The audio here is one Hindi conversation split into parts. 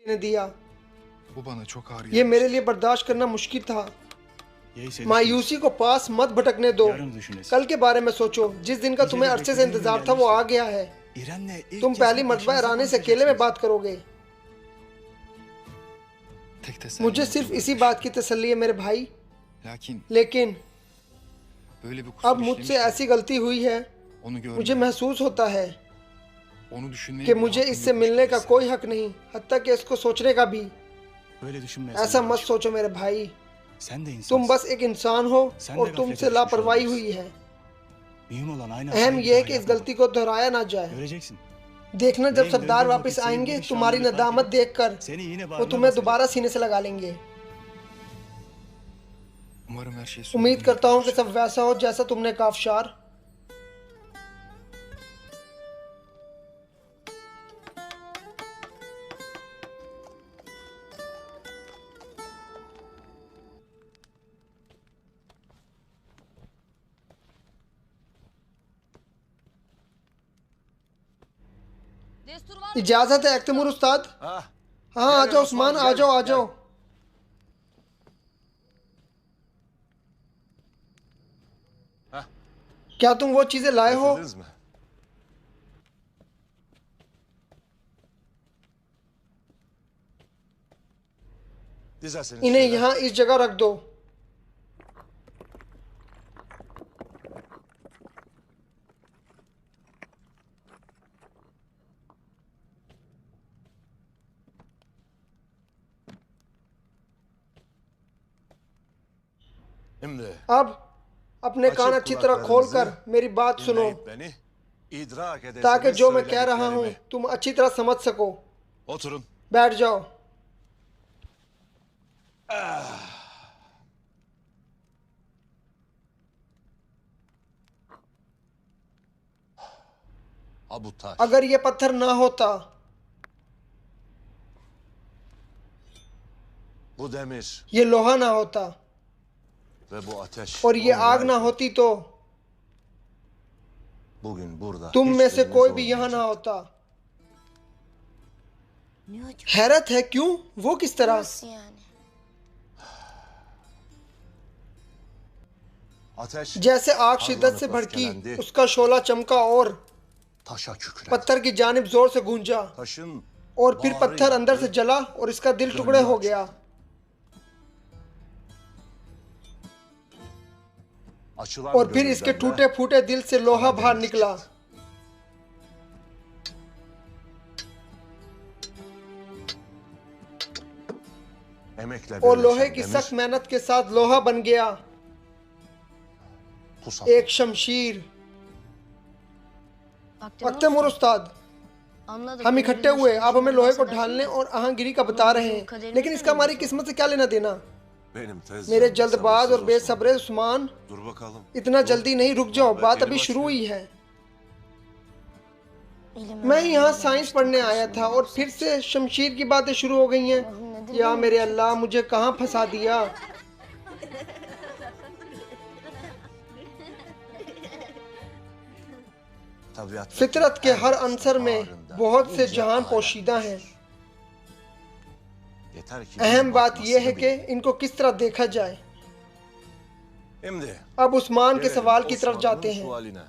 ने दिया। Bu bana çok ağır ये मेरे gelmişti. लिए बर्दाश्त करना मुश्किल था। यही से मायूसी को पास मत भटकने दो। yarın düşünesin. कल के बारे में सोचो। जिस दिन का तुम्हें अरसे से इंतजार था वो आ गया है। İren'le ilk तुम kez पहली bir मर्तबा başınıza ईरानी से अकेले में konuşacaksınız. बात करोगे। Tek teselli मुझे सिर्फ इसी बात की तसल्ली है मेरे भाई, Lakin लेकिन böyle bir kusur अब मुझसे işlemiştim. ऐसी गलती हुई है, Onu görmeye, मुझे महसूस होता है onu düşünmeye कि bile मुझे hakkım इससे yokmuş मिलने gibi का hissediyorum. कोई हक नहीं, हत्ता कि इसको सोचने का भी। Böyle düşünme. ऐसा मत सोचो मेरे भाई, Sen de insansın. तुम बस एक इंसान हो sen और de तुमसे gaflete लापरवाही düşmüş हुई है। Mühim olan aynı अहम hatayı यह है bir कि daha इस yapmamak. गलती को दोहराया ना जाए। Göreceksin. देखना जब नहीं, सरदार नहीं, वापस नहीं, आएंगे नहीं, तुम्हारी नहीं, नदामत नहीं, देखकर Seni yine वो bağrına तुम्हें basacak. दोबारा सीने से लगा लेंगे। Umarım her şey उम्मीद söylediğim करता हूँ कि gibidir. सब वैसा हो जैसा तुमने कहा अफशार। Destur var mı? इजाजत है एक्तमुर उस्ताद? Ah, हाँ आ जाओ उस्मान, आ जाओ आ जाओ। Hah. क्या तुम वो चीजें लाए हो? getirdiniz mi? Dizerseniz इन्हें şöyle. यहाँ इस जगह रख दो। Şimdi अब अपने कान Açık अच्छी तरह खोल कर kulaklarınızı मेरी बात सुनो, dinleyip beni idrak edesiniz ताकि जो मैं कह रहा हूँ söylediklerimi. तुम अच्छी तरह समझ सको। Oturun. बैठ जाओ। Abu Taş अगर ये पत्थर ना होता, bu demir ये लोहा ना होता ve bu ateş और ये आग ना olmayaydı, होती तो bugün burada तुम में से hiçbiriniz कोई भी यहाँ ना olmayacaktı. होता। Ne acaba? हैरत है क्यों? वो किस तरह? Nasıl yani? Ateş जैसे आग शिद्दत से भड़की, उसका शोला चमका और taşa kükredi. पत्थर की जानिब जोर से गूंजा Taşın और फिर bağrı पत्थर अंदर yandı, से जला और इसका दिल टुकड़े हो गया। açılan और फिर इसके gönülden de टूटे फूटे दिल से लोहा kana बाहर demir निकला। çıktı. Emekle और लोहे birleşen की demir सख्त मेहनत के साथ लोहा बन गया, pusat. एक शमशीर। अख्तमुर उस्ताद, Anladım. हम Öyle इकट्ठे bir हुए, şey अब हमें लोहे को bahsedersin ढालने de. और आहंगिरी का बता रहे हैं, लेकिन इसका हमारी किस्मत से क्या लेना देना? Benim tez मेरे canım, जल्दबाज और sabırsız बेसब्रे Osman. Usman, Dur bakalım. इतना Dur. जल्दी नहीं, रुक जाओ, Muhabbet बात yeni अभी शुरू başlıyor. हुई है। İlim मैं यहाँ öğrenmeye साइंस gelmiştim, पढ़ने आया था और karşıma फिर से शमशीर की बातें शुरू हो गई हैं। या मेरे अल्लाह, मुझे कहाँ फंसा दिया? Tabiattaki फितरत के हर her अंसर में ağrında बहुत से nice जहान alemler पोशीदा हैं। Yeter ki अहम bir बात यह है bakmasını कि bil. इनको किस तरह देखा जाए। Şimdi अब उस्मान के gelelim सवाल की तरफ Osman'ın जाते हैं। sualine.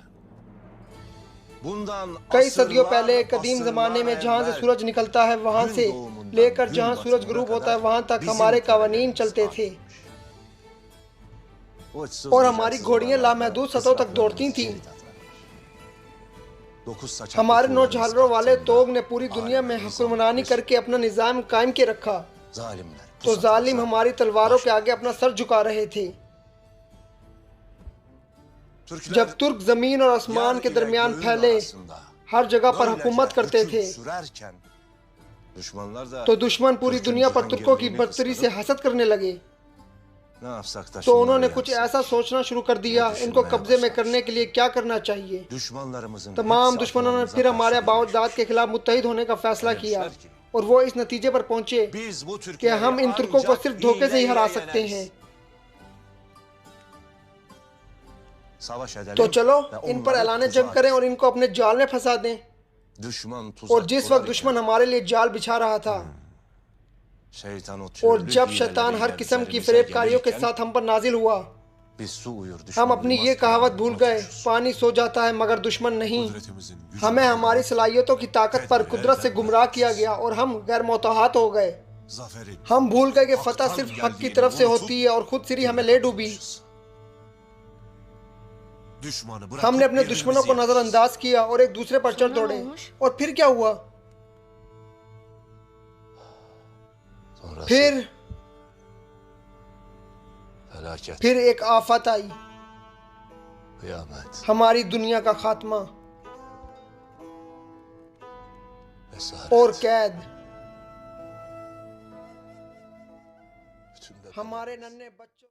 Bundan कई सदियों asırlar, पहले कदीम जमाने में जहाँ से evvel सूरज निकलता है वहाँ से लेकर जहाँ सूरज गुरूब होता है वहाँ तक हमारे कवानीन चलते थे o ıssız और bucaksız हमारी घोड़ियाँ olanlarda लामहदूद सतहों तक ısrarlarımız दौड़ती थीं। şiddet atar. Dokuz saçaklı हमारे नौ kullarımız झालरों वाले kapsamında तोग ने पूरी दुनिया में alemleri हुक्मरानी zapt करके अपना निज़ाम कायम के रखा, zalimler, तो pusatlar, जालिम हमारी तलवारों के आगे अपना सर झुका रहे थे। Türkler जब तुर्क जमीन और आसमान yer के ile दरमियान göğün फैले arasında हर जगह पर böylece हुकूमत करते hüküm थे, sürerken düşmanlar da तो दुश्मन पूरी Türk'ün दुनिया पर तुर्कों की cihangirliğini बर्तरी से kıskanıp हसद करने लगे। ne yapsak da तो şunları उन्होंने कुछ yapsak. ऐसा सोचना शुरू कर दिया, इनको कब्जे में करने के लिए क्या करना चाहिए। Düşmanlarımızın तमाम hepsi दुश्मनों ने atalarımıza फिर हमारे karşı बागदाद birleşmiş. के खिलाफ मुत्तहिद होने का फैसला किया और वो इस नतीजे पर पहुंचे Biz bu कि Türkiye'yi हम इन तुर्कों को ancak सिर्फ धोखे से ही हरा hileyle सकते yeneriz. हैं। Savaş edelim तो चलो ve इन पर onları ऐलान tuzağa जंग करें और इनको अपने जाल में फंसा दें। düşman और tuzak जिस वक्त kurarken दुश्मन हमारे लिए जाल बिछा रहा था Şeytan o और türlü जब शैतान हर hileleriyle किस्म की üzerimize फरेबकारियों के gelirken साथ हम पर नाजिल हुआ, biz su uyur हम düşman अपनी uyumaz ये कहावत kavramını भूल गए, unutmuşuz. पानी सो जाता है मगर दुश्मन नहीं। Kudretimizin gücü हमें हमारी सलाहियतों की ताकत पर कुदरत से गुमराह किया गया और हम गैर मोतहात हो गए। zaferin हम भूल गए कि फतह haktan सिर्फ हक की geldiğini तरफ से unutup होती है और खुद सिरी हमें ले डूबी। düşmanı bırakıp हमने अपने दुश्मनों को birbirimizi नजरअंदाज किया और एक दूसरे पर चढ़ सुना दौड़े। होश? और फिर क्या हुआ? Sonrası फिर felaket, एक आफत आई, kıyamet, हमारी दुनिया का खात्मा esaret. और कैद। Bütün de- हमारे नन्हे बच्चों